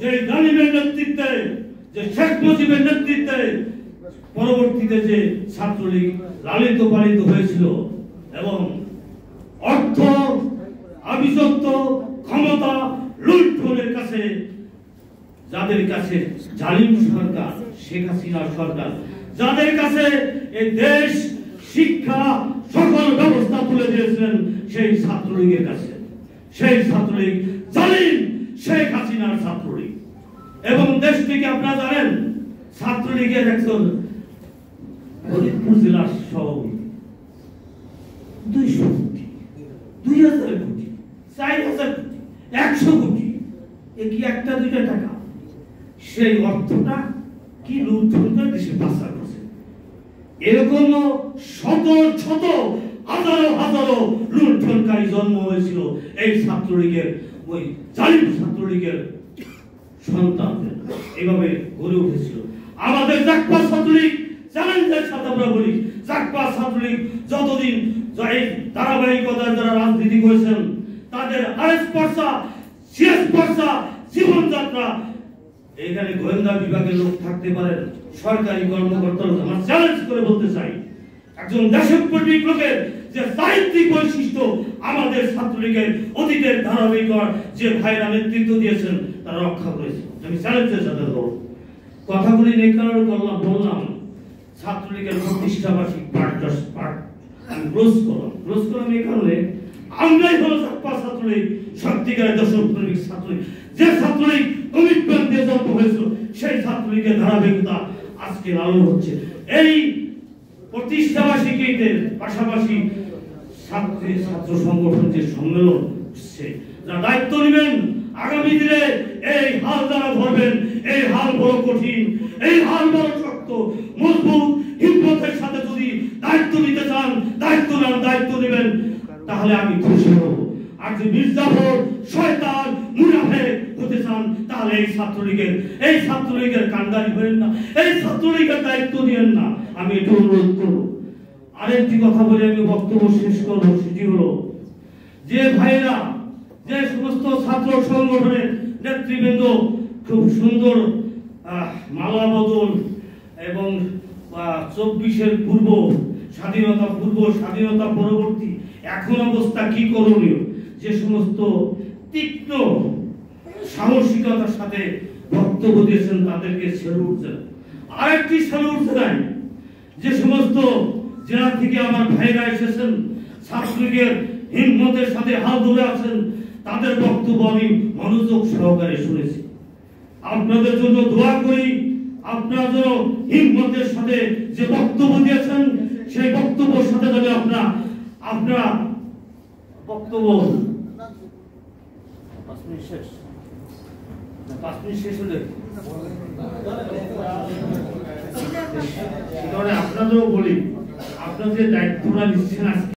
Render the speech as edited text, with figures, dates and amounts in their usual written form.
যে জালিমের নেতৃত্বে, যে শেখ মুজিবের নেতৃত্বে পরবর্তীতে যে ছাত্রলীগ লালিত পালিত হয়েছিল এবং অর্থ, আভিজাত্য, ক্ষমতা, লুণ্ঠনের কাছে, যাদের কাছে জালিম সরকার, শেখ হাসিনার সরকার, যাদের কাছে এই দেশ, শিক্ষা, সকল ব্যবস্থা তুলে দিয়েছিলেন, সেই ছাত্রলীগের কাছে, সেই ছাত্রলীগ জালিম শেখ হাসিনার ছাত্রলীগ। এবং দেশটিকে আপনারা জানেন, ছাত্রলীগের একজন ফরিদপুর জেলার সভাপতি 200 কোটি, 2000 কোটি, 4000 কোটি, 100 কোটি, এ কি একটা দুইটা টাকা? সেই অর্থটা কি লুণ্ঠন করে দেশে পাচার করছে। এরকম শত শত হাজারো হাজারো লুণ্ঠনকারী জন্ম হয়েছিল এই ছাত্রলীগের, ওই জালিম ছাত্রলীগের সন্তানদের, এইভাবে গড়ে উঠেছিল। আমাদের জাকপা ছাত্রলীগ চ্যালেঞ্জের সাথে আমরা বলি, জাকপা ছাত্রলীগ যতদিন এই ধারাবাহিকতায় যারা রাজনীতি করেছেন, তাদের আরেস্ট পর্চা, সিএস পর্চা, জীবনযাত্রা, এখানে গোয়েন্দা বিভাগের লোক থাকতে পারেন, সরকারি কর্মকর্তা, আমরা চ্যালেঞ্জ করে বলতে চাই, একজন দেশপ্রেমিক লোকের যে সাহিত্যিক বৈশিষ্ট্য আমাদের ছাত্রলীগের অতীতের ধারাবাহিক যে ভাইরা নেতৃত্ব দিয়েছেন তারা রক্ষা করেছে। আমি চ্যালেঞ্জের সাথে কথাগুলি নেই কারণ বললাম ছাত্রলীগের প্রতিষ্ঠাবার্ষিক পাঠ আমি ক্লোজ করলাম এই কারণে, আমরাই হলো ছাত্রলীগ, সত্যিকারের দেশপ্রেমিক ছাত্রলীগ, যে ছাত্রলীগ কমিটমেন্ট দিয়ে জন্ম হয়েছিল, সেই ছাত্রলীগের ধারাবাহিকতা আজকে লালন হচ্ছে। এই প্রতিষ্ঠাবার্ষিকীতে পাশাপাশি ছাত্র সংগঠন যে সম্মেলন হচ্ছে, যারা দায়িত্ব নেবেন আগামী দিনে, এই হাল যারা ধরবেন, এই হাল বড় কঠিন, এই হাল বড় শক্ত, মজবুত হিম্মতের সাথে যদি দায়িত্ব নিতে চান, দায়িত্ব নেবেন, তাহলে আমি খুশি হব। আর যে মির্জাফর, শয়তান, মুনাফিক হতে চান, তাহলে এই ছাত্রলীগের কান্ডারি হবেন না, এই ছাত্রলীগের দায়িত্ব নিয়েন না। আমি এটা অনুরোধ করব। আরেকটি কথা বলে আমি বক্তব্য শেষ করব, সেটি হলো যে ভাইরা, যে সমস্ত ছাত্র সংগঠনের নেতৃবৃন্দ খুব সুন্দর মালা বদল এবং 24-এর পূর্ব, স্বাধীনতা পরবর্তী এখন অবস্থা কি করণীয়, যে সমস্ত তীক্ষ্ণ সাহসিকতার সাথে বক্তব্য দিয়েছেন, তাদেরকে স্যালুট জানাই। আরেকটি স্যালুট জানাই যে সমস্ত জেলা থেকে আমার ভাইরা এসেছেন, ছাত্রলীগের হিম্মতের সাথে হাত ধরে আছেন, তাদের বক্তব্য আমি মনোযোগ সহকারে শুনেছি। আপনাদের জন্য দোয়া করি, আপনারা যেন হিম্মতের সাথে যে বক্তব্য দিয়েছেন, সেই বক্তব্যের সাথে যদি আপনারা বক্তব্য 5 মিনিট শেষ হলে আপনাদেরও বলি, আপনাদের দায়িত্বটা নিচ্ছেন আজকে।